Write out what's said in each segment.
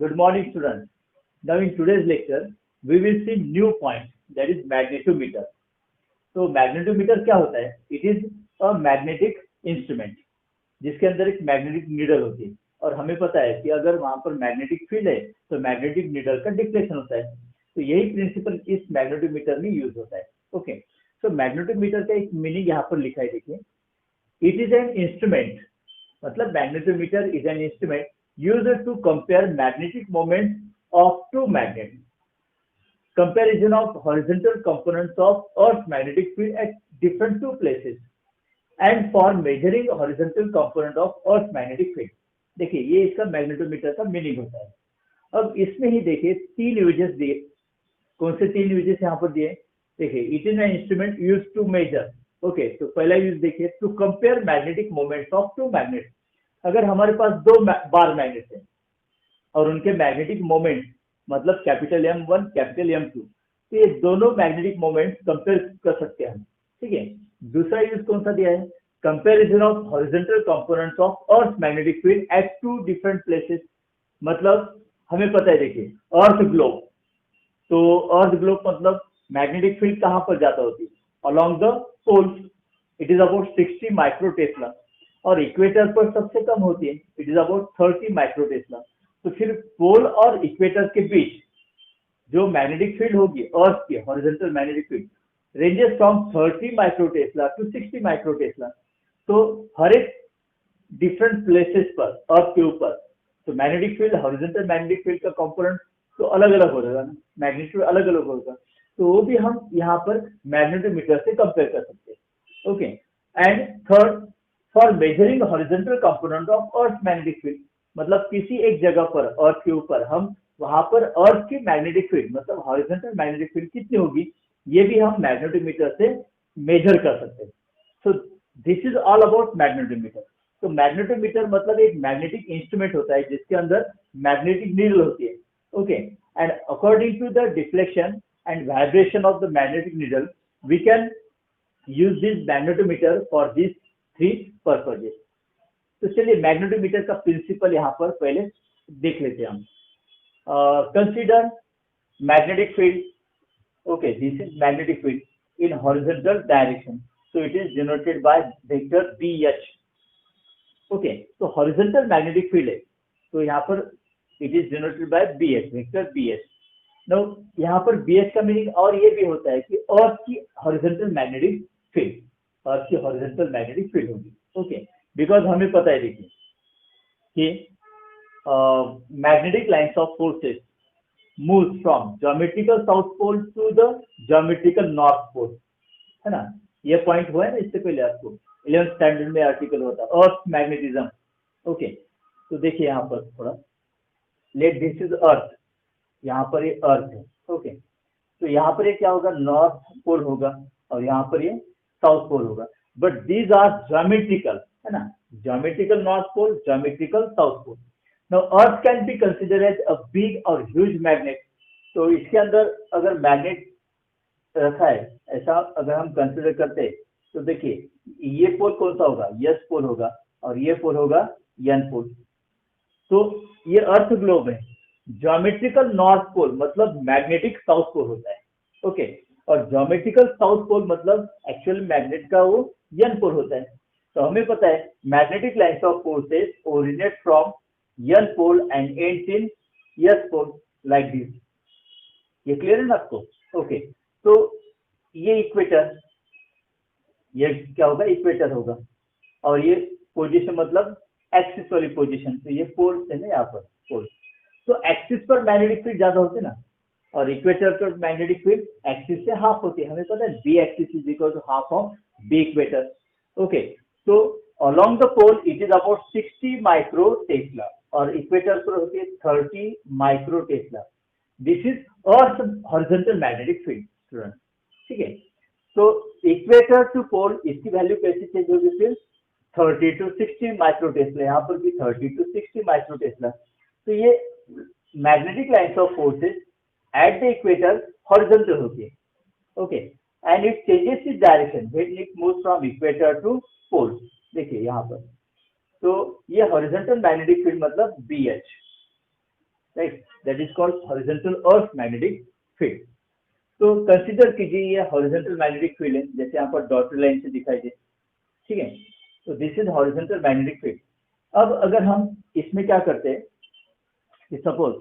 Good morning, students. Now, in today's lecture, we will see new point, that is magnetometer. तो magnetometer क्या होता है? It is a magnetic instrument जिसके अंदर एक मैग्नेटिक नीडल होती है, और हमें पता है कि अगर वहां पर मैग्नेटिक फील्ड है तो मैग्नेटिक नीडल का डिफ्लेक्शन होता है। तो यही प्रिंसिपल इस मैग्नेटोमीटर में यूज होता है। ओके, सो मैग्नेटोमीटर का एक मीनिंग यहाँ पर लिखा है, देखिए। इट इज एन इंस्ट्रूमेंट, मतलब magnetometer is an instrument used to compare magnetic moment of two magnet, comparison of horizontal components of Earth's magnetic field at different two places, and for measuring horizontal component of Earth's magnetic field। देखिए, ये इसका magnetometer का meaning होता है। अब इसमें ही देखिए तीन यूजेस दिए। कौन से तीन यूजेस यहाँ पर दिए? देखिए, it is an instrument use to measure. Okay, तो पहला यूज देखिए, to compare magnetic moments of two magnet. अगर हमारे पास दो बार मैग्नेट है और उनके मैग्नेटिक मोमेंट मतलब कैपिटल M1 कैपिटल M2, तो ये दोनों मैग्नेटिक मोमेंट कंपेयर कर सकते हैं हम। ठीक है। दूसरा यूज कौन सा दिया है? Comparison of horizontal components of earth magnetic field at two different places. मतलब हमें पता है, देखिए, अर्थ ग्लोब, तो अर्थ ग्लोब मतलब मैग्नेटिक फील्ड कहाँ पर ज्यादा होती है? Along the poles, it is about 60 micro tesla, और इक्वेटर पर सबसे कम होती है, it is about 30 micro tesla. तो फिर पोल और इक्वेटर के बीच जो मैग्नेटिक फील्ड होगी अर्थ की, horizontal magnetic field, ranges from 30 micro tesla to 60 micro tesla. तो हर एक डिफरेंट प्लेसेस पर अर्थ के ऊपर तो magnetic field, horizontal magnetic field का कंपोनेंट तो अलग अलग हो जाएगा ना, मैग्नेट्यूड अलग अलग होगा, तो वो भी हम यहाँ पर मैग्नेटोमीटर से कंपेयर कर सकते हैं। Okay, and third, for measuring horizontal component of earth magnetic field, मतलब किसी एक जगह पर अर्थ के ऊपर हम वहां पर अर्थ की मैग्नेटिक फील्ड मतलब हॉरिजॉन्टल मैग्नेटिक फील्ड कितनी होगी, ये भी हम मैग्नेटोमीटर से मेजर कर सकते हैं। So this is all about magnetometer. तो मैग्नेटोमीटर मतलब एक मैग्नेटिक इंस्ट्रूमेंट होता है जिसके अंदर मैग्नेटिक नीडल होती है। Okay, and according to the deflection and vibration of the magnetic needle we can use this magnetometer for this three purposes. तो चलिए मैग्नेटोमीटर का प्रिंसिपल यहाँ पर पहले देख लेते हैं हम। Consider magnetic field. Okay, this is magnetic field in horizontal direction, so it is denoted by vector BH। Okay, तो हॉरिजॉन्टल मैग्नेटिक फील्ड है तो यहाँ पर it is denoted by BH, vector BH। No, यहाँ पर BH का meaning और ये भी होता है कि अर्थ की हॉरिजॉन्टल मैग्नेटिक फील्ड, अर्थ की हॉरिजॉन्टल मैग्नेटिक फील्ड होगी। ओके, बिकॉज हमें पता है, देखिए, कि magnetic lines of forces move from geometrical south pole to the geometrical north pole, है ना। ये पॉइंट हुआ है ना इससे पहले आपको 11th स्टैंडर्ड में आर्टिकल होता है अर्थ मैग्नेटिज्म। ओके, तो देखिए यहाँ पर थोड़ा, लेट दिस इज अर्थ, यहाँ पर ये अर्थ है। ओके, तो यहाँ पर ये क्या होगा? नॉर्थ पोल होगा, और यहाँ पर ये साउथ पोल होगा, बट दीज आर ज्योमेट्रिकल, है ना, geometrical north pole, geometrical south pole. Now earth can be consider as a big और ह्यूज मैग्नेट। तो इसके अंदर अगर मैग्नेट रखा है ऐसा अगर हम कंसिडर करते हैं तो देखिए, ये पोल कौन सा होगा? यस पोल होगा, और ये पोल होगा यन पोल। तो ये अर्थ ग्लोब है, ज्योमेट्रिकल नॉर्थ पोल मतलब मैग्नेटिक साउथ पोल होता है। ओके, और ज्योमेट्रिकल साउथ पोल मतलब एक्चुअल मैग्नेट का वो यन पोल होता है। तो हमें पता है magnetic lines of forces originate from N pole and ends in S pole, like this. ये क्लियर है ना आपको? ओके, तो ये इक्वेटर, ये क्या होगा? इक्वेटर होगा, और ये पोजीशन मतलब एक्सिस वाली पोजीशन, तो ये पोल है ना, यहाँ पर पोल। तो एक्सिस पर मैग्नेटिक फील्ड ज्यादा होती है ना, और इक्वेटर पर मैग्नेटिक फील्ड एक्सिस से हाफ होती है। हमें पता है B axis is equal to half of B equator. Okay, तो along the pole it is about 60 micro tesla, और इक्वेटर पर होती है 30 micro tesla. This is earth horizontal magnetic field student. ठीक है, तो इक्वेटर टू पोल इसकी वैल्यू कैसे चेंज होगी? फिर 30 to 60 माइक्रो टेस्ला, यहाँ पर भी 30 to 60 माइक्रो टेस्ला। तो ये magnetic lines of forces at the equator horizontal होती है। Okay, and it changes its direction when it moves from equator to pole. देखिए यहाँ पर, तो ये हॉरिजॉन्टल मैग्नेटिक फील्ड मतलब BH। Right, that is called horizontal earth magnetic field. तो consider कीजिए ये हॉरिजॉन्टल मैग्नेटिक फील्ड है, जैसे यहाँ पर डॉटेड लाइन से दिखाई दे, ठीक है। तो this is horizontal magnetic field. अब अगर हम इसमें क्या करते हैं कि सपोज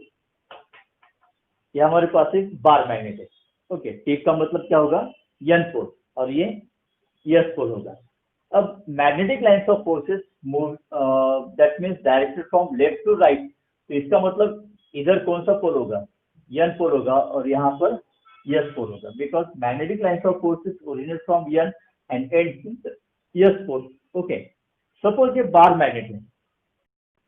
ये हमारे पास एक बार मैग्नेट है, ओके, टिप का मतलब क्या होगा, एन पोल, और ये एस पोल होगा। अब magnetic lines of forces move, that means directed from left to right, तो इसका मतलब इधर कौन सा पोल होगा, एन पोल होगा, और यहाँ पर एस पोल होगा, because magnetic lines of forces originate from N and end S pole. Okay, suppose ये बार मैग्नेट है,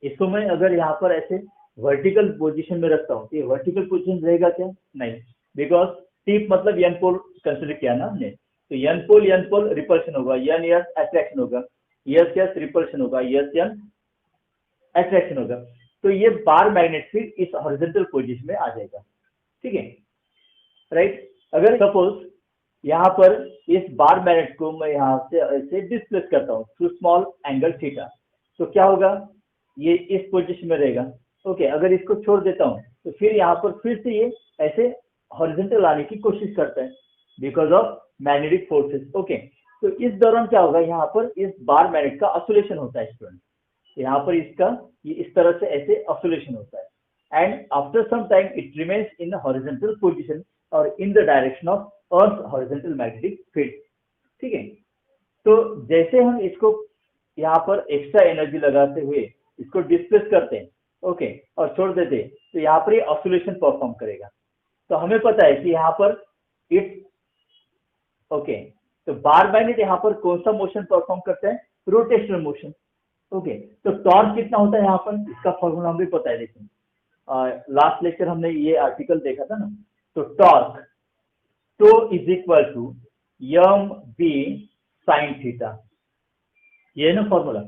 इसको मैं अगर यहाँ पर ऐसे वर्टिकल पोजीशन में रखता हूँ तो ये वर्टिकल पोजीशन रहेगा क्या, नहीं, बिकॉज टिप मतलब एन पोल कंसिडर किया ना हमने, तो एन पोल रिपल्शन होगा, एन एस अट्रैक्शन होगा, एस एस रिपल्शन होगा, एस एन अट्रैक्शन होगा। तो ये बार मैग्नेट फिर इस हॉरिजॉन्टल पोजीशन में आ जाएगा, ठीक है, राइट। अगर सपोज यहाँ पर इस बार मैग्नेट को मैं यहाँ से ऐसे डिस्प्लेस करता हूँ थ्रू स्मॉल एंगल थीटा, तो क्या होगा, ये इस पोजीशन में रहेगा। ओके, अगर इसको छोड़ देता हूँ तो फिर यहाँ पर फिर से ये ऐसे हॉरिजॉन्टल आने की कोशिश करता है because of magnetic forces. Okay, तो इस दौरान क्या होगा, यहाँ पर इस बार मैग्नेट का ऑसिलेशन होता है स्टूडेंट, यहाँ पर इसका ये इस तरह से ऐसे ऑसिलेशन होता है, and after some time it remains in horizontal position और in the direction of earth horizontal magnetic field, ठीक है। तो जैसे हम इसको यहाँ पर एक्स्ट्रा एनर्जी लगाते हुए इसको डिस्प्लेस करते हैं, ओके, और छोड़ देते हैं, तो यहाँ पर ये ऑसिलेशन परफॉर्म करेगा। तो हमें पता है कि यहाँ पर इट, ओके, तो बार मैग्नेट यहाँ पर कौन सा मोशन परफॉर्म करता है, रोटेशनल मोशन। ओके, तो टॉर्क कितना होता है यहाँ पर, इसका फॉर्मूला हमें पता है, देखिए लास्ट लेक्चर हमने ये आर्टिकल देखा था ना, तो torque tau is equal to M B sine theta, ये है ना फॉर्मूला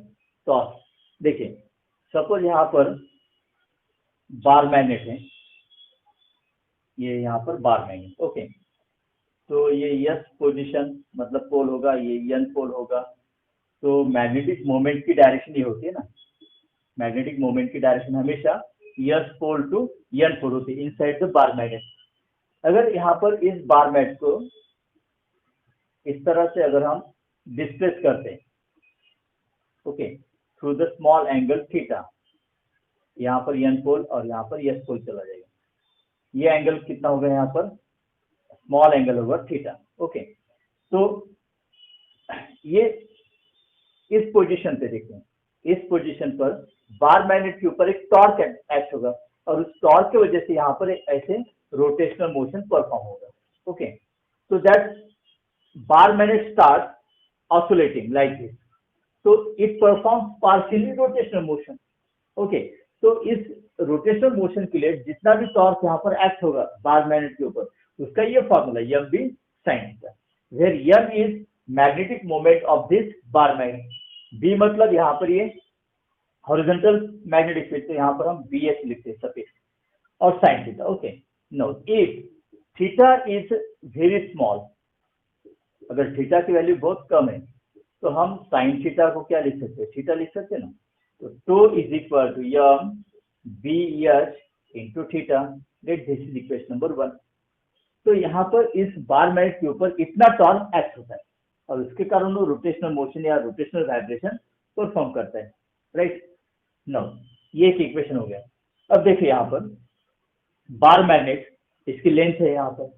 टॉर्क। देखिए सपोज यहाँ पर बार मैग्नेट है, ये यहाँ पर बार मैग्नेट, ओके, तो ये एस पोजीशन मतलब पोल होगा, ये एन पोल होगा, तो मैग्नेटिक मोमेंट की डायरेक्शन ये होती है ना, मैग्नेटिक मोमेंट की डायरेक्शन हमेशा S pole to N pole होती है इनसाइड द बार मैग्नेट। अगर यहाँ पर इस बार मैग्नेट को इस तरह से अगर हम डिस्प्लेस करते हैं, okay, through the small angle theta, यहाँ पर एन पोल और यहाँ पर एस पोल चला जाएगा, ये एंगल कितना होगा, यहाँ पर स्मॉल एंगल होगा थीटा। ओके, तो ये इस पोजीशन पे देखें, इस पोजीशन पर बार मैग्नेट के ऊपर एक टॉर्क एक्ट होगा और उस टॉर्क की वजह से यहाँ पर ऐसे रोटेशनल मोशन परफॉर्म होगा। Okay, so that bar magnet starts oscillating like this, so it performs partially rotational motion. Okay, तो इस रोटेशनल मोशन के लिए जितना भी टॉर्क यहाँ पर एक्ट होगा बार मैग्नेट के ऊपर, उसका ये formula M B sine theta, where M is magnetic moment of this bar magnet, B मतलब यहाँ पर ये हॉरिजॉन्टल मैग्नेटिक फील्ड, तो यहाँ पर हम बी एच लिखते हैं सफिक्स, और sine theta. Okay, know if theta is very small, अगर थीटा की वैल्यू बहुत कम है तो हम साइन थीटा को क्या लिख सकते हैं, थीटा लिख सकते हैं ना, तो tau is equal to M B H into theta, let this is equation number 1। तो यहाँ पर इस बार मैग्नेट के ऊपर इतना टॉर्क एक्ट होता है और उसके कारण वो रोटेशनल मोशन या रोटेशनल वाइब्रेशन परफॉर्म करता है, राइट। नो ये एक इक्वेशन हो गया। अब देखिए यहाँ पर बार मैग्नेट, इसकी लेंथ है यहाँ पर,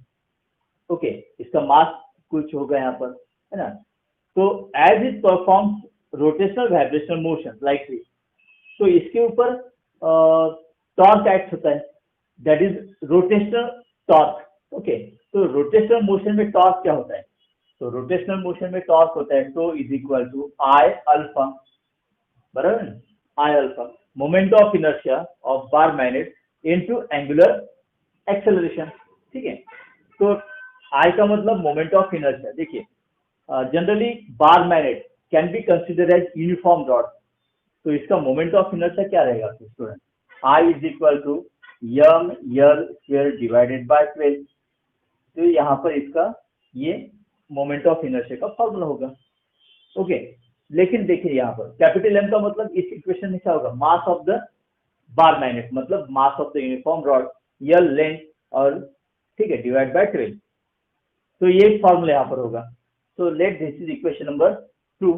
ओके, इसका मास कुछ होगा यहाँ पर, है ना, तो as it performs rotational vibrational motion like this, तो इसके ऊपर टॉर्क एक्ट होता है, that is rotational torque. Okay, तो रोटेशनल मोशन में टॉर्क क्या होता है, तो रोटेशनल मोशन में टॉर्क होता है tau is equal to I alpha, बराबर, I alpha moment of inertia of bar magnet into angular acceleration, ठीक है। तो आई का मतलब मोमेंट ऑफ इनर्शिया। देखिए generally bar magnet can be consider as uniform rod, तो इसका मोमेंट ऑफ इनर्शिया क्या रहेगा student, I is equal to M L square divided by 12, तो यहाँ पर इसका ये मोमेंट ऑफ इनर्शिया का फॉर्मूला होगा। ओके, लेकिन देखिए यहाँ पर कैपिटल एम का मतलब इस इक्वेशन में क्या होगा, mass of the bar magnet मतलब mass of the uniform rod, L length, और ठीक है डिवाइड बाय 12। तो ये फॉर्मूला यहाँ पर होगा। So let this is equation number 2।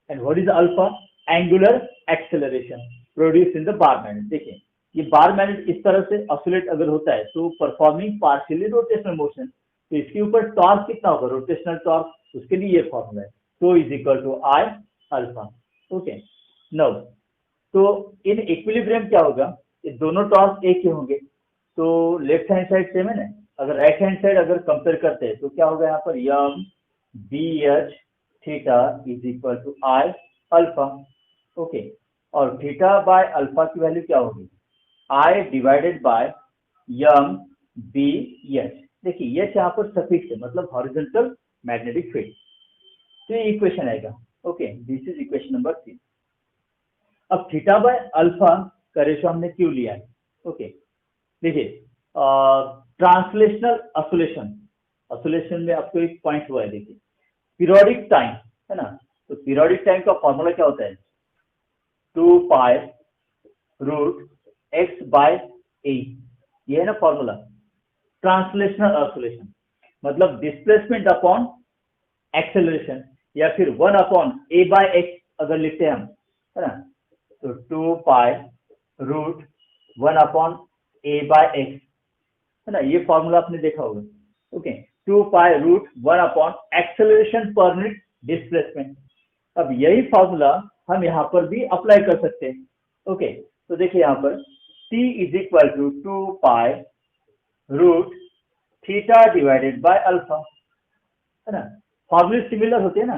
And what is alpha? Angular acceleration produce in the bar magnet. देखिए ये बार मैग्नेट इस तरह से ऑसिलेट अगर होता है तो परफॉर्मिंग पार्शियली रोटेशनल मोशन, तो इसके ऊपर टॉर्क कितना होगा, रोटेशनल टॉर्क, उसके लिए ये फॉर्मूला है। तो is equal to I alpha. Okay now तो इन इक्विलिब्रियम क्या होगा, ये दोनों टॉर्क एक ही होंगे, तो लेफ्ट हैंड साइड सेम है ना, अगर राइट हैंड साइड अगर कंपेयर करते हैं तो क्या होगा यहाँ पर, M B H theta is equal to I alpha. Okay और थीटा बाय अल्फा की वैल्यू क्या होगी, I divided by M B H. देखिए एच यहाँ पर सफिक्स है मतलब हॉरिजॉन्टल मैग्नेटिक फील्ड, तो ये इक्वेशन आएगा। Okay this is equation number 3। अब थीटा बाय अल्फा का रेशो हमने क्यों लिया है? ओके देखिए ट्रांसलेशनल ऑसिलेशन, ऑसिलेशन में आपको एक पॉइंट हुआ है, देखिए पीरियोडिक टाइम है ना, तो पीरियोडिक टाइम का फॉर्मूला क्या होता है, 2 पाई रूट एक्स बाय ए, ये है ना फॉर्मूला। ट्रांसलेशनल ऑसिलेशन मतलब डिस्प्लेसमेंट अपॉन एक्सेलरेशन, या फिर 1 अपॉन ए बाय एक्स अगर लिखते हैं हम, है ना, तो 2 pi root 1 upon A by X, है ना, ये फॉर्मूला आपने देखा होगा। Okay 2 pi root 1 upon acceleration per unit displacement. अब यही फॉर्मूला हम यहाँ पर भी अप्लाई कर सकते हैं। ओके तो देखिए यहाँ पर t is equal to 2 pi root theta divided by alpha, है ना, फॉर्मूले सिमिलर होते हैं ना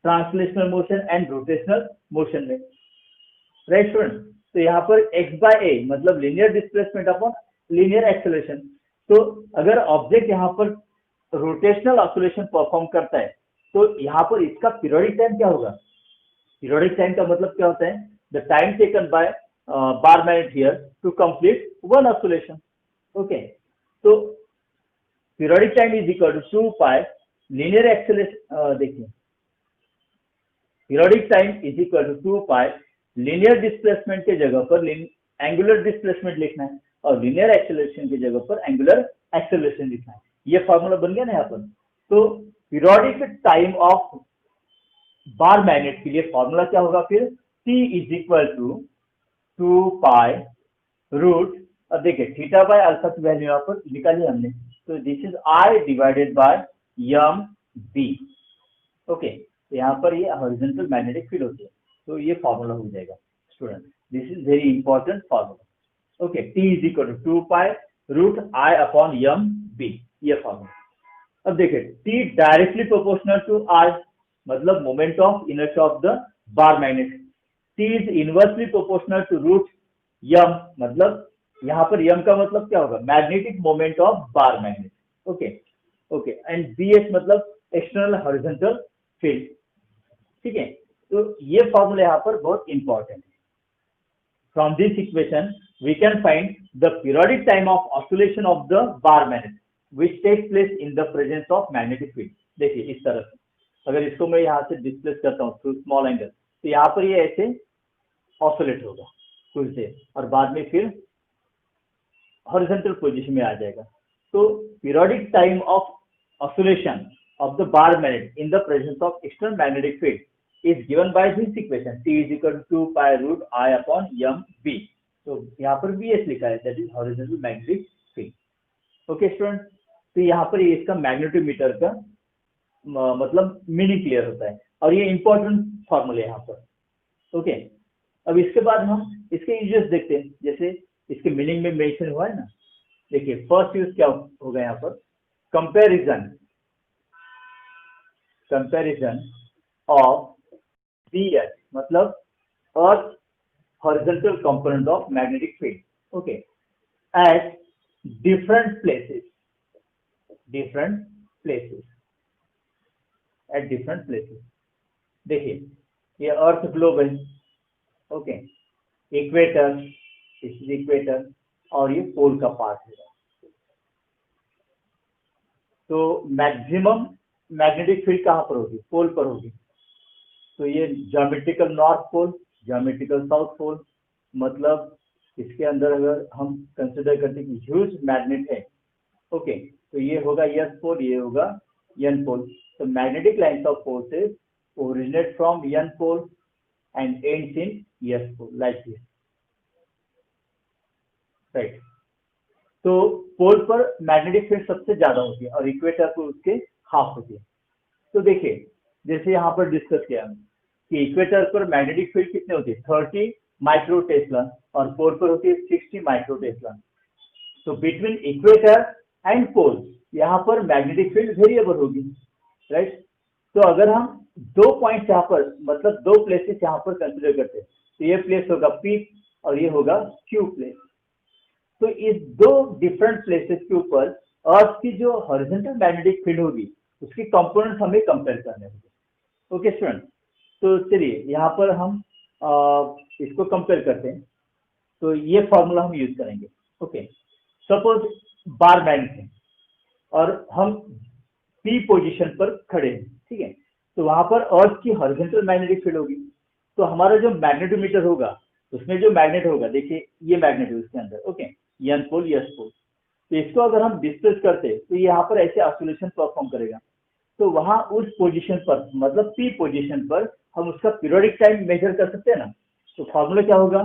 translational motion and rotational motion में, राइट स्टूडेंट। तो यहाँ पर x बाय ए मतलब linear displacement upon linear acceleration. तो अगर ऑब्जेक्ट यहाँ पर रोटेशनल ऑसिलेशन परफॉर्म करता है तो यहाँ पर इसका पीरियोडिक टाइम क्या होगा, पीरियोडिक टाइम का मतलब क्या होता है, the time taken by bar magnet here to complete one oscillation. Okay तो periodic time is equal to 2 pi linear acceleration, देखिए periodic time is equal to 2 pi linear displacement के जगह पर एंगुलर डिस्प्लेसमेंट लिखना है और लीनियर एक्सेलरेशन की जगह पर एंगुलर एक्सेलरेशन लिखना है। ये फॉर्मूला बन गया ना यहाँ पर। तो periodic time of bar magnet के लिए फॉर्मूला क्या होगा फिर, t is equal to 2 pi root, अब देखिए थीटा बाय अल्फा की वैल्यू यहाँ पर निकाली हमने, तो this is I divided by M B. Okay तो यहाँ पर ये हॉरिजॉन्टल मैग्नेटिक फील्ड होती है, तो ये फॉर्मूला हो जाएगा student, this is very important formula. Okay t is equal to 2 pi root I upon M B, ये फॉर्मूला। अब देखिए t directly proportional to I मतलब moment of inertia of the bar magnet, t is inversely proportional to root M मतलब यहाँ पर M का मतलब क्या होगा, magnetic moment of bar magnet. Okay okay and B H मतलब एक्सटर्नल हॉरिजॉन्टल फील्ड, ठीक है। तो ये फॉर्मूला यहाँ पर बहुत इंपॉर्टेंट है। From this equation we can find the periodic time of oscillation of the bar magnet which takes place in the presence of magnetic field. देखिए इस तरह से अगर इसको मैं यहाँ से डिस्प्लेस करता हूँ थ्रू स्मॉल एंगल, तो यहाँ पर ये ऐसे ऑसिलेट होगा कुछ देर और बाद में फिर हॉरिजॉन्टल पोजीशन में आ जाएगा। तो periodic time of oscillation of the bar magnet in the presence of external magnetic field is given by this equation, t is equal to 2 pi root I upon m b। तो यहाँ पर bs लिखा है, that is horizontal magnetic field। Okay student, तो यहाँ पर इसका magnetometer का मतलब मीनिंग क्लियर होता है और ये इंपॉर्टेंट फॉर्मूले यहाँ पर। ओके अब इसके बाद हम इसके यूजेस देखते हैं, जैसे इसके मीनिंग में मेंशन हुआ है ना। देखिए फर्स्ट यूज क्या होगा यहाँ पर, कंपैरिजन ऑफ BH मतलब earth horizontal component of magnetic field, okay, at different places देखिए ये अर्थ ग्लोब है, okay, equator, this is equator और ये पोल का पार्ट है। तो मैक्सिमम मैग्नेटिक फील्ड कहाँ पर होगी, पोल पर होगी। तो ये geometrical north pole, geometrical south pole मतलब इसके अंदर अगर हम कंसिडर करते हैं कि ह्यूज मैग्नेट है, ओके, तो ये होगा एस पोल, ये होगा एन पोल। तो magnetic lines of forces originate from N pole and ends in S pole like this, right. तो पोल पर मैग्नेटिक फील्ड सबसे ज्यादा होती है और इक्वेटर पर उसके हाफ होती है। तो देखिए, जैसे यहाँ पर डिस्कस किया कि इक्वेटर पर मैग्नेटिक फील्ड कितने होती है, 30 माइक्रो टेस्ला, और पोल पर होती है 60 माइक्रो टेस्ला। तो बिटवीन इक्वेटर एंड पोल यहाँ पर मैग्नेटिक फील्ड वेरिएबल होगी, राइट। तो अगर हम दो पॉइंट यहाँ पर, मतलब दो प्लेसेस यहाँ पर कंसिडर करते हैं, तो ये प्लेस होगा पी और ये होगा क्यू प्लेस। तो इस दो डिफरेंट प्लेसेस के ऊपर अर्थ की जो हॉरिजॉन्टल मैग्नेटिक फील्ड होगी उसकी कंपोनेंट्स हमें कंपेयर करने होंगे। ओके स्टूडेंट, तो चलिए यहाँ पर हम इसको कंपेयर करते हैं। तो ये फॉर्मूला हम यूज करेंगे। ओके, सपोज बार मैग्नेट है और हम पी पोजीशन पर खड़े हैं, ठीक है। तो वहां पर अर्थ की हॉरिजॉन्टल मैग्नेटिक फील्ड होगी। तो हमारा जो मैग्नेटोमीटर होगा उसमें जो मैग्नेट होगा, देखिए ये मैग्नेट है उसके अंदर, okay, N pole S pole. तो इसको अगर हम डिस्प्लेस करते तो ये यहाँ पर ऐसे ऑसिलेशन परफॉर्म करेगा। तो वहां उस पोजीशन पर, मतलब पी पोजीशन पर हम उसका पीरियोडिक टाइम मेजर कर सकते हैं ना। तो फॉर्मूला क्या होगा,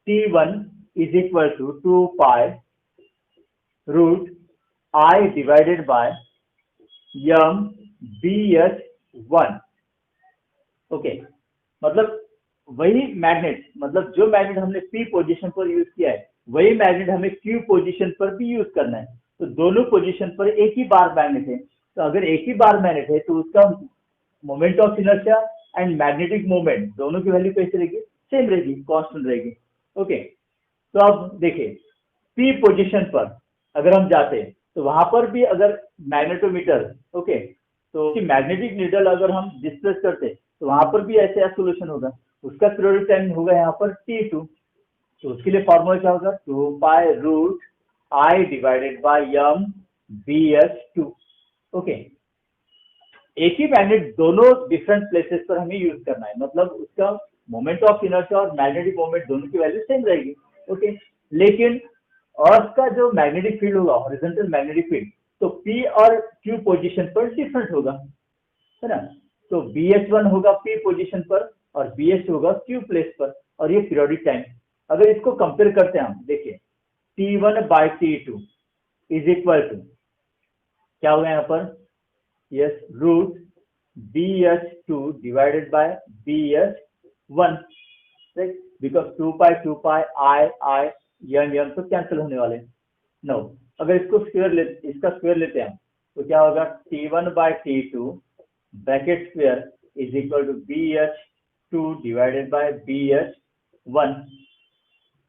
T1 is equal to 2 pi root I divided by M B H 1। Okay, मतलब वही मैग्नेट, मतलब जो मैग्नेट हमने पी पोजीशन पर यूज किया है वही मैग्नेट हमें क्यू पोजीशन पर भी यूज करना है। तो दोनों पोजीशन पर एक ही बार मैग्नेट है। तो अगर एक ही बार मैग्नेट है तो उसका moment of inertia and magnetic moment दोनों की वैल्यू कैसे रहेगी, सेम रहेगी, कांस्टेंट रहेगी। ओके, तो अब देखिए पी पोजीशन पर अगर हम जाते हैं तो वहां पर भी अगर मैग्नेटोमीटर, ओके, तो मैग्नेटिक नीडल अगर हम डिस्प्लेस करते तो वहां पर भी ऐसे सोल्यूशन होगा। उसका पीरियोडिक टाइम होगा यहाँ पर T2। तो उसके लिए फॉर्मूला क्या होगा, 2 pi root I divided by M B H 2। Okay, एक ही मैग्नेट दोनों डिफरेंट प्लेसेस पर हमें यूज करना है, मतलब उसका मोमेंट ऑफ इनर्शिया और मैग्नेटिक मोमेंट दोनों की वैल्यू सेम रहेगी। ओके, लेकिन अर्थ का जो मैग्नेटिक फील्ड होगा, हॉरिजॉन्टल मैग्नेटिक फील्ड, तो पी और क्यू पोजीशन पर डिफरेंट होगा, है ना। तो BH1 होगा पी पोजीशन पर और BH होगा क्यू प्लेस पर, और ये पीरियोडिक टाइम। अगर इसको कंपेयर करते हैं हम, देखिए T1 by T2 is equal to क्या होगा यहाँ पर, yes, root BH2 divided by BH1, right, because 2 pi I N तो कैंसिल होने वाले। नो, अगर इसको इसका स्क्वायर लेते हैं हम तो क्या होगा, T1 by T2 bracket square is equal to BH2 divided by BH1।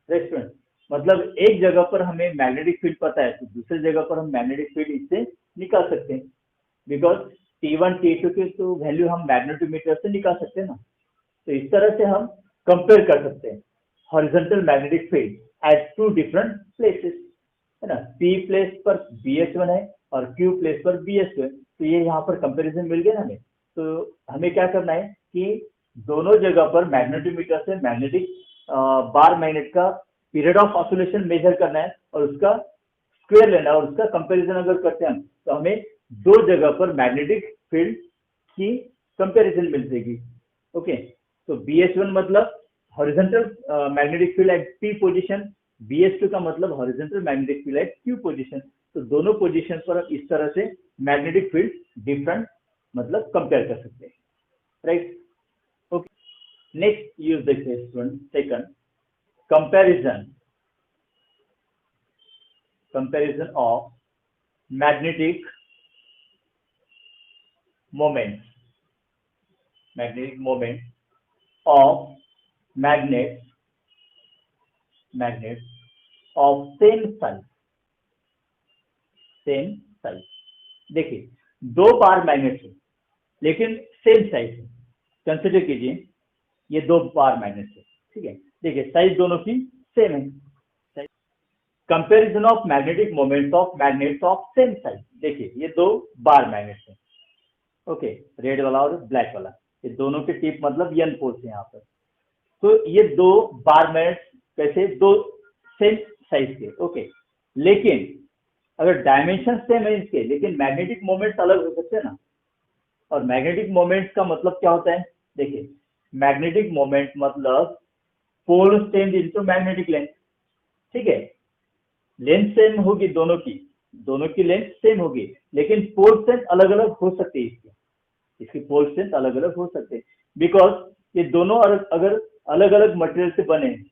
Restaurant, मतलब एक जगह पर हमें मैग्नेटिक फील्ड पता है तो दूसरी जगह पर हम मैग्नेटिक फील्ड इससे निकाल सकते हैं, बिकॉज T1 T2 की तो वैल्यू हम मैग्नेटोमीटर से निकाल सकते हैं ना। तो इस तरह से हम कंपेयर कर सकते हैं horizontal magnetic field at two different places, है ना। P प्लेस पर BH1 है और Q प्लेस पर BH2 है। तो ये यहाँ पर कंपैरिजन मिल गया ना हमें। तो हमें क्या करना है कि दोनों जगह पर मैग्नेटोमीटर से मैग्नेटिक बार मैग्नेट का पीरियड ऑफ ऑसिलेशन मेजर करना है और उसका स्क्वायर लेना है, और उसका कंपैरिजन अगर करते हैं तो हमें दो जगह पर मैग्नेटिक फील्ड की कंपैरिजन मिल जाएगी। ओके, तो BH1 मतलब horizontal magnetic field eight P position, BH2 का मतलब horizontal magnetic field eight Q position. तो दोनों पोजीशन पर हम इस तरह से मैग्नेटिक फील्ड डिफरेंट मतलब कंपेयर कर सकते हैं, राइट। ओके, नेक्स्ट यूज देखते हैं student, second, comparison of magnetic moment of magnets of same size। देखिए दो बार मैग्नेट है लेकिन सेम साइज है। कंसिडर कीजिए ये दो बार मैग्नेट है, ठीक है। देखिए साइज दोनों की सेम है। Comparison of magnetic moments of magnets of same size. देखिए ये दो बार मैग्नेट है, ओके, रेड वाला और ब्लैक वाला, ये दोनों के टिप मतलब एन पोल्स है यहाँ पर। तो ये दो बार मैग्नेट कैसे, दो सेम साइज के, ओके। लेकिन अगर डायमेंशन सेम है इसके, लेकिन मैग्नेटिक मोमेंट्स अलग हो सकते हैं ना। और मैग्नेटिक मोमेंट्स का मतलब क्या होता है, देखिए मैग्नेटिक मोमेंट मतलब पोल चेंज इनटू मैग्नेटिक लेंथ, ठीक है। लेंथ सेम होगी दोनों की लेंथ सेम होगी, लेकिन पोल स्ट्रेंथ अलग अलग हो सकती है इसकी पोल स्ट्रेंथ अलग अलग हो सकते हैं, बिकॉज ये दोनों अगर अलग अलग मटेरियल से बने हैं,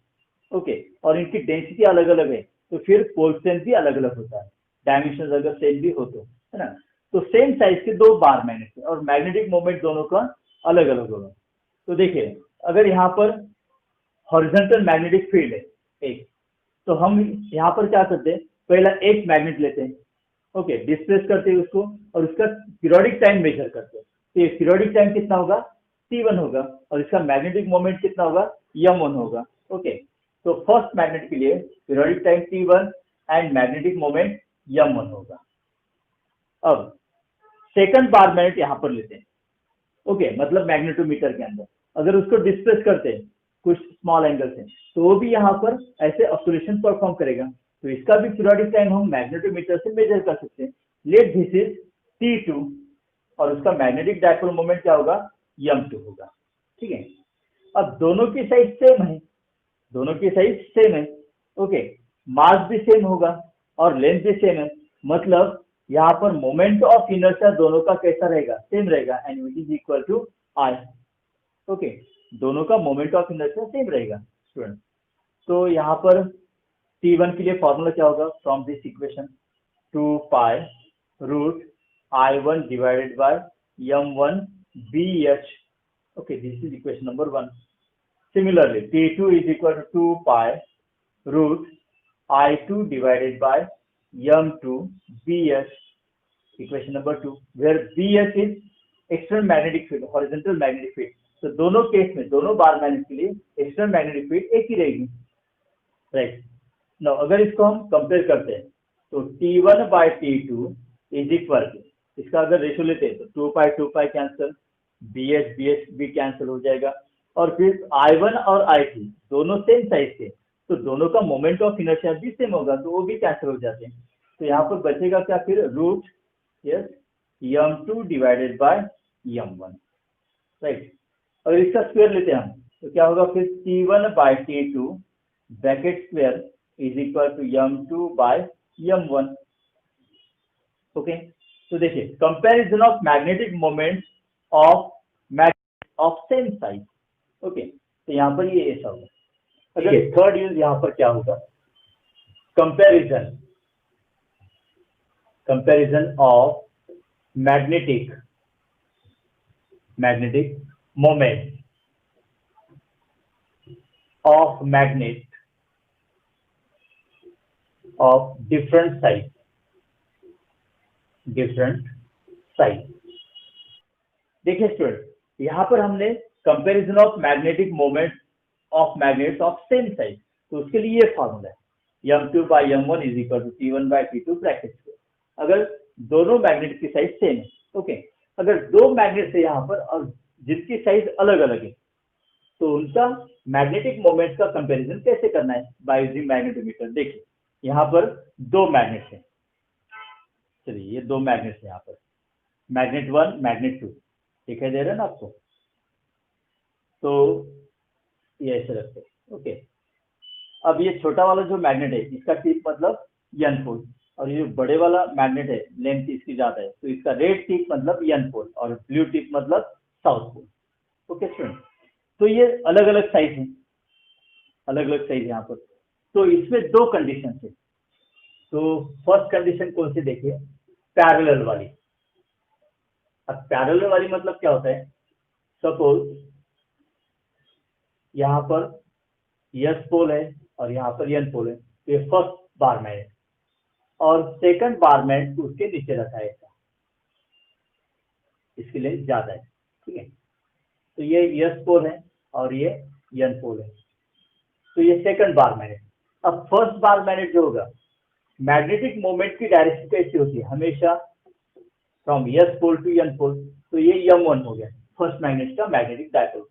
ओके, और इनकी डेंसिटी अलग अलग है, तो फिर पोल स्ट्रेंथ भी अलग अलग होता है, डायमेंशन अगर सेम भी हो तो, है ना। तो सेम साइज के दो बार मैग्नेट है और मैग्नेटिक मोमेंट दोनों का अलग अलग होगा। तो देखिए अगर यहाँ पर हॉरिजॉन्टल मैग्नेटिक फील्ड है एक, तो हम यहाँ पर क्या करते हैं, पहला एक मैग्नेट लेते हैं, ओके, डिस्प्लेस करते हैं उसको और उसका पीरियोडिक टाइम मेजर करते हैं। तो ये पीरियोडिक टाइम कितना होगा, T1 होगा, और इसका मैग्नेटिक मोमेंट कितना होगा, M1 होगा, ओके। तो फर्स्ट मैग्नेट के लिए periodic time T1 and magnetic moment M1 होगा। अब सेकंड बार मैग्नेट यहाँ पर लेते हैं, ओके, मतलब मैग्नेटोमीटर के अंदर अगर उसको डिस्प्लेस करते हैं कुछ स्मॉल एंगल से, तो वो भी यहाँ पर ऐसे ऑसिलेशन परफॉर्म करेगा। तो इसका भी पीरियोडिक टाइम हम मैग्नेटोमीटर से मेजर कर सकते हैं। लेट दिस इज T2 और उसका मैग्नेटिक डायपोल मोमेंट क्या होगा, M2 होगा, ठीक है। अब दोनों की साइज सेम है, ओके, मास भी सेम होगा और लेंथ भी सेम है, मतलब यहाँ पर मोमेंट ऑफ इनर्शिया दोनों का कैसा रहेगा, सेम रहेगा, and which is equal to I, okay. दोनों का मोमेंट ऑफ इनर्शिया सेम रहेगा स्टूडेंट। तो यहाँ पर T1 के लिए फॉर्मूला क्या होगा, from this equation 2 pi root I1 divided by M1 BH, okay, this is equation number 1. Similarly T2 is equal to 2 pi root I2 divided by M2 BH, equation number 2, where BH is external magnetic field, horizontal magnetic field. तो दोनों case में, दोनों बार magnet के लिए external magnetic field एक ही रहेगी, right. Now अगर इसको हम कंपेयर करते हैं तो T1 by T2 is equal to, इसका अगर रेशियो लेते हैं तो 2 पाई कैंसिल, BH भी कैंसिल हो जाएगा, और फिर I1 और I2 दोनों सेम साइज के, तो दोनों का मोमेंट ऑफ इनर्शिया भी सेम होगा, तो वो भी कैंसिल हो जाते हैं। तो यहाँ पर बचेगा क्या फिर, root S M2 divided by M1, right. और इसका स्क्वायर लेते हैं हम तो क्या होगा फिर, T1 by T2 bracket square is equal to M2 by M1, okay. तो देखिए comparison of magnetic moment of same size, okay. तो यहाँ पर ये ऐसा होगा। अगर थर्ड यूज यहाँ पर क्या होगा, comparison of magnetic moment of magnet of different size, देखिए स्टूडेंट यहाँ पर हमने comparison of magnetic moment of magnets of same size, तो उसके लिए ये फॉर्मूला है M2 by M1 is equal to T1 by T2 bracket से, अगर दोनों मैग्नेट की साइज सेम है, ओके। अगर दो मैग्नेट है यहाँ पर और जिनकी साइज अलग अलग है, तो उनका मैग्नेटिक मोमेंट का कंपैरिजन कैसे करना है, बाय यूजिंग मैग्नेटोमीटर। देखिए यहाँ पर दो मैग्नेट है, चलिए ये दो मैग्नेट है यहाँ पर, मैग्नेट 1 मैग्नेट 2 दिखाई दे रहा है ना आपको, तो ये ऐसे रखते हैं, ओके। अब ये छोटा वाला जो मैग्नेट है इसका टिप मतलब N पोल, और ये जो बड़े वाला मैग्नेट है लेंथ इसकी ज्यादा है, तो इसका रेड टिप मतलब N पोल और ब्लू टिप मतलब साउथ पोल, ओके स्टूडेंट। तो ये अलग अलग साइज है यहाँ पर। तो इसमें दो कंडीशन है, तो फर्स्ट कंडीशन कौन सी देखिए, पैरेलल वाली। अब पैरेलल वाली मतलब क्या होता है, सपोज यहाँ पर S पोल है और यहाँ पर N पोल है, तो ये फर्स्ट बार मैग्नेट और सेकंड बार मैग्नेट उसके नीचे रखा है, इसके लिए ज्यादा है, ठीक है। तो ये S पोल है और ये N पोल है, तो ये सेकंड बार मैग्नेट। अब फर्स्ट बार मैग्नेट जो होगा, मैग्नेटिक मोमेंट की डायरेक्शन कैसी होती है, हमेशा from S pole to N pole, तो ये M1 हो गया फर्स्ट मैग्नेट का मैग्नेटिक डायपोल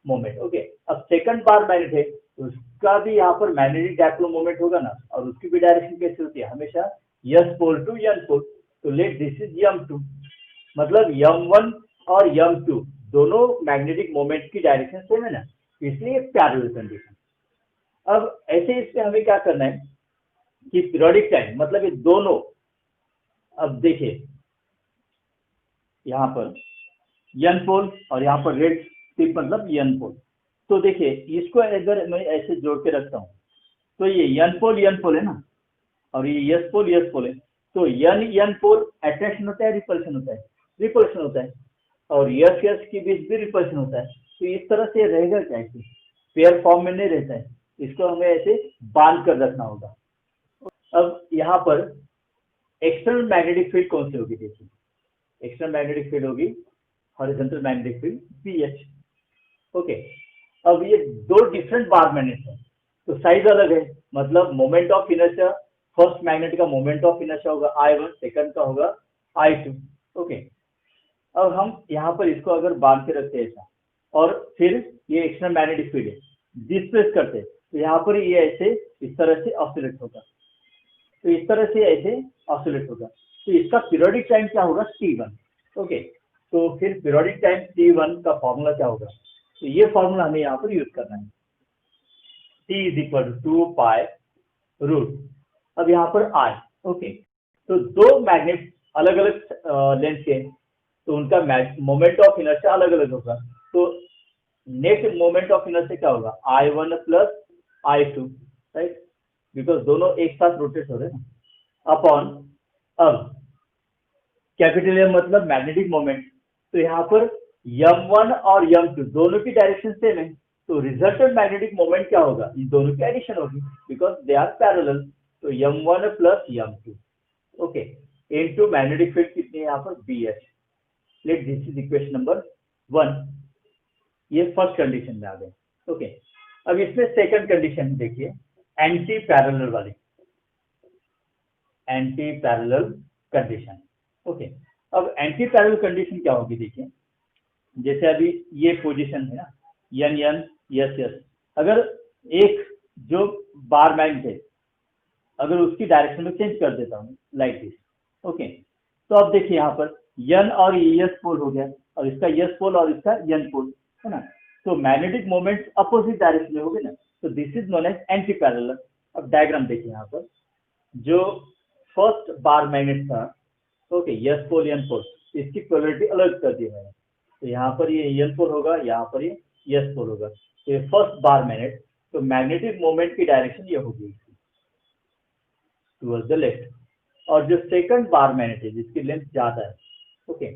मोमेंट, ओके। अब सेकंड बार मैग्नेट है तो उसका भी यहाँ पर मैग्नेटिक डायपोल मोमेंट होगा ना, और उसकी भी डायरेक्शन कैसी होती है, हमेशा S pole to N pole. तो लेट दिस इज m2, मतलब m1 और m2 दोनों मैग्नेटिक मोमेंट की डायरेक्शन सेम है ना, इसलिए पैरेलल कंडीशन। अब ऐसे इसमें हमें क्या करना है कि पीरियोडिक टाइम मतलब ये दोनों, अब देखिए यहाँ पर n पोल और यहाँ पर रेड टिप मतलब n पोल। तो देखिए इसको अगर मैं ऐसे जोड़ के रखता हूँ तो ये n पोल है ना, और ये s पोल है। तो n पोल अट्रैक्शन होता है रिपल्शन होता है, रिपल्शन होता है, और s के बीच भी रिपल्शन होता है। तो इस तरह से रहेगा क्या, ऐसे पेयर फॉर्म में नहीं रहता है, इसको हमें ऐसे बांध कर रखना होगा। अब यहाँ पर एक्सटर्नल मैग्नेटिक फील्ड कौन सी होगी, देखिए एक्सटर्नल मैग्नेटिक फील्ड होगी horizontal magnetic field BH। Okay, अब ये दो डिफरेंट बार मैग्नेट है तो साइज अलग है, मतलब moment of inertia, first magnet का मोमेंट ऑफ इनर्शिया होगा I1, सेकंड का होगा I2। ओके, अब हम यहाँ पर इसको अगर बांध के रखते हैं ऐसा, और फिर ये एक्सटर्नल मैग्नेटिक फील्ड है, डिस्प्लेस करते तो यहाँ पर ये ऐसे इस तरह से ऑसिलेट होगा, तो इस तरह से ऐसे ऑसिलेट होगा। तो इसका पीरियोडिक टाइम क्या होगा, T1। ओके, तो फिर पीरियोडिक टाइम T1 का फॉर्मूला क्या होगा, तो ये फॉर्मूला हमें यहाँ पर यूज करना है, T is equal to 2 pi root, अब यहाँ पर I। ओके, तो दो मैग्नेट अलग अलग लेंथ के, तो उनका मोमेंट ऑफ इनर्शिया अलग अलग होगा। तो नेट मोमेंट ऑफ इनर्शिया क्या होगा, I1 plus I2, right, because दोनों एक साथ रोटेट हो रहे हैं ना, अपॉन, अब कैपिटल M मतलब मैग्नेटिक मोमेंट, तो यहाँ पर m1 और m2 दोनों की डायरेक्शन सेम है, तो रिजल्टेंट मैग्नेटिक मोमेंट क्या होगा, इन दोनों की एडिशन होगी बिकॉज दे आर पैरेलल। तो m1 plus m2, okay, into magnetic field कितनी है यहाँ पर BH। Let this is equation number 1, ये फर्स्ट कंडीशन में आ गए। ओके, अब इसमें सेकंड कंडीशन देखिए, एंटी पैरेलल वाली, एंटी पैरेलल कंडीशन। ओके, अब एंटी पैरेलल कंडीशन क्या होगी, देखिए जैसे अभी ये पोजीशन है ना, n s, अगर एक जो बार मैग्नेट है अगर उसकी डायरेक्शन में चेंज कर देता हूँ लाइक दिस। ओके, तो अब देखिए यहाँ पर n और s पोल हो गया, और इसका s पोल और इसका n पोल है ना, तो मैग्नेटिक मोमेंट अपोजिट डायरेक्शन में होगी ना, तो this is known as anti parallel. अब डायग्राम देखिए यहाँ पर, जो फर्स्ट बार मैग्नेट था, okay, s pole n pole, इसकी पोलरिटी अलग कर दी मैंने, तो यहाँ पर ये n पोल होगा, यहाँ पर ये s पोल होगा। तो ये फर्स्ट बार मैग्नेट, तो मैग्नेटिक मोमेंट की डायरेक्शन ये होगी टुवर्ड्स द लेफ्ट, और जो सेकंड बार मैग्नेट है जिसकी लेंथ ज्यादा है, ओके,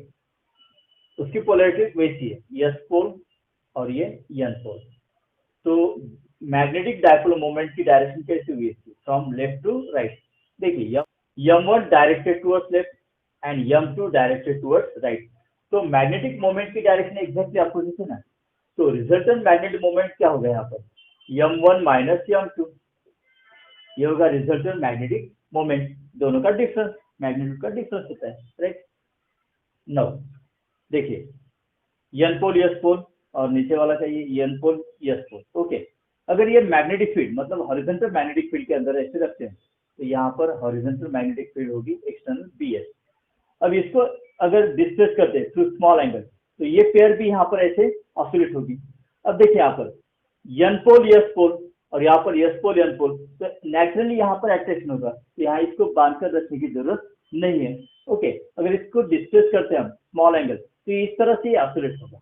उसकी पोलरिटी वैसी है, s पोल और ये n पोल। तो मैग्नेटिक डायपोल मोमेंट की डायरेक्शन कैसी हुई इसकी, फ्रॉम लेफ्ट टू राइट। देखिए m1 directed towards left and m2 directed towards right, तो मैग्नेटिक मोमेंट की डायरेक्शन एग्जैक्टली अपोजिट है ना, तो रिजल्टेंट मैग्नेटिक मोमेंट क्या होगा यहाँ पर, m1 माइनस m2, ये होगा रिजल्टेंट मैग्नेटिक मोमेंट, दोनों का डिफरेंस, मैग्नीट्यूड का डिफरेंस होता है, राइट। नाउ देखिए n पोल s पोल, और नीचे वाला चाहिए n पोल s पोल। ओके, अगर ये मैग्नेटिक फील्ड मतलब हॉरिजॉन्टल मैग्नेटिक फील्ड के अंदर ऐसे रखते हैं, तो यहाँ पर हॉरिजॉन्टल मैग्नेटिक फील्ड होगी एक्सटर्नल BH। अब इसको अगर डिस्प्लेस करते हैं थ्रू स्मॉल एंगल, तो ये पेयर भी यहाँ पर ऐसे ऑसिलेट होगी। अब देखिए यहाँ पर n पोल s पोल और यहाँ पर s पोल n पोल, तो नेचुरली यहाँ पर अट्रैक्शन होगा, तो यहाँ इसको बांध कर रखने की जरूरत नहीं है। ओके, अगर इसको डिस्प्लेस करते हैं हम स्मॉल एंगल, तो इस तरह से ऑसिलेट होगा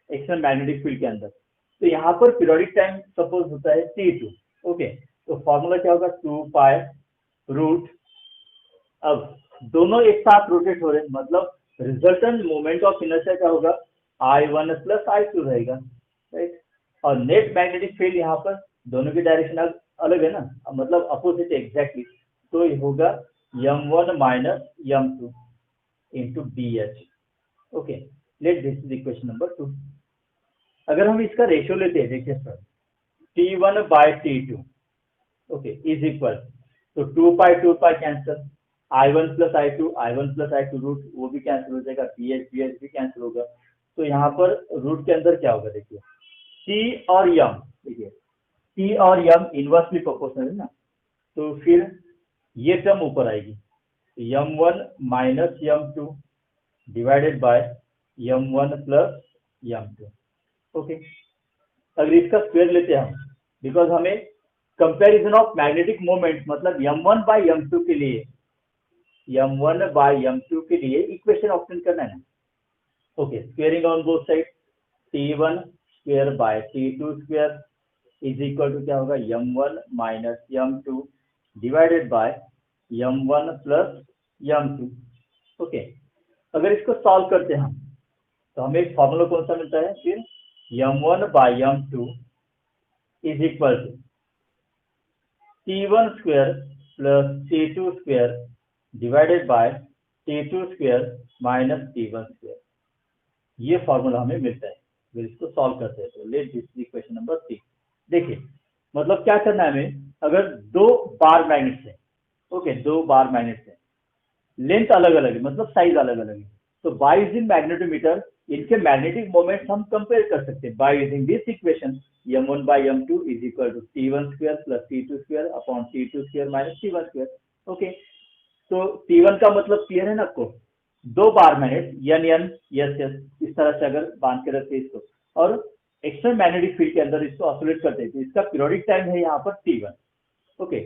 एक्सटर्नल मैग्नेटिक फील्ड के अंदर। तो यहाँ पर पीरियोडिक टाइम सपोज होता है T2। ओके, तो फॉर्मूला क्या होगा, 2 पाई रूट, अब दोनों एक साथ रोटेट हो रहे हैं, मतलब रिजल्टेंट मोमेंट ऑफ इनर्शिया क्या होगा, I1 प्लस I2 रहेगा, राइट। और नेट मैग्नेटिक फील्ड यहाँ पर दोनों की डायरेक्शन अलग है ना, मतलब अपोजिट एग्जैक्टली, तो ये होगा m1 minus m2 into BH। Okay, late this is equation number 2। अगर हम इसका रेशियो लेते हैं, देखिए sir, T1 by T2, okay, is equal, तो 2 pi cancel, I1 plus I2 root वो भी कैंसिल हो जाएगा, BH भी कैंसिल होगा। तो यहाँ पर रूट के अंदर क्या होगा, देखिए C और m, देखिए टी और यम इनवर्सली प्रोपोर्शनल है ना, तो फिर ये टर्म ऊपर आएगी, m1 minus m2 divided by m1 plus m2। Okay, अगर इसका स्क्वायर लेते हैं हम, बिकॉज हमें कंपैरिजन ऑफ मैग्नेटिक मोमेंट मतलब m1 बाय m2 के लिए, m1 बाय m2 के लिए इक्वेशन ऑप्शन करना है ना। Okay, squaring on both side, t1 square by t2 square is equal to क्या होगा, m1 minus m2 divided by m1 plus m2। Okay, अगर इसको सॉल्व करते हैं हम, तो हमें एक फॉर्मूला कौन सा मिलता है फिर, m1 बाय m2 is equal to t1 square plus t2 square divided by t2 square minus t1 square, ये फॉर्मूला हमें मिलता है। फिर इसको सॉल्व करते हैं, तो लेट दिस इक्वेशन नंबर 3। देखिए मतलब क्या करना है हमें, अगर दो बार मैग्नेट्स है, ओके, दो बार मैग्नेट्स है, लेंथ अलग अलग है मतलब साइज अलग अलग है, तो बाय यूजिंग मैग्नेटोमीटर इनके मैग्नेटिक मोमेंट्स हम कंपेयर कर सकते हैं by using this equation, m1 by m2 is equal to t1 square plus t2 square upon t2 square minus t1 square। Okay, तो t1 का मतलब क्लियर है ना आपको, दो बार magnet n n s s इस तरह से अगर बांध के रखते हैं इसको, और एक्सटर्नल मैग्नेटिक फील्ड के अंदर इसको ऑसिलेट करते हैं, तो इसका पीरियोडिक टाइम है यहाँ पर t1। ओके,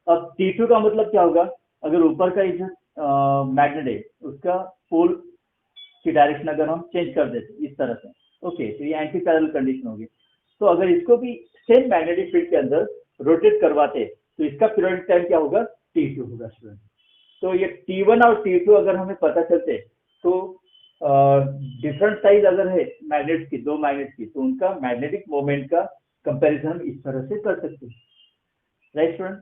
अब t2 का मतलब क्या होगा, अगर ऊपर का जो मैग्नेट है उसका पोल की डायरेक्शन अगर हम चेंज कर देते इस तरह से, ओके, तो ये एंटी पैरेलल कंडीशन होगी। तो अगर इसको भी सेम मैग्नेटिक फील्ड के अंदर रोटेट करवाते तो इसका पीरियोडिक टाइम क्या होगा, t2 होगा स्टूडेंट। तो ये t1 और t2 अगर हमें पता चलते तो डिफरेंट साइज अगर है मैग्नेट्स की, दो मैग्नेट्स की, तो उनका मैग्नेटिक मोमेंट का कंपैरिजन हम इस तरह से कर सकते हैं, राइट स्टूडेंट।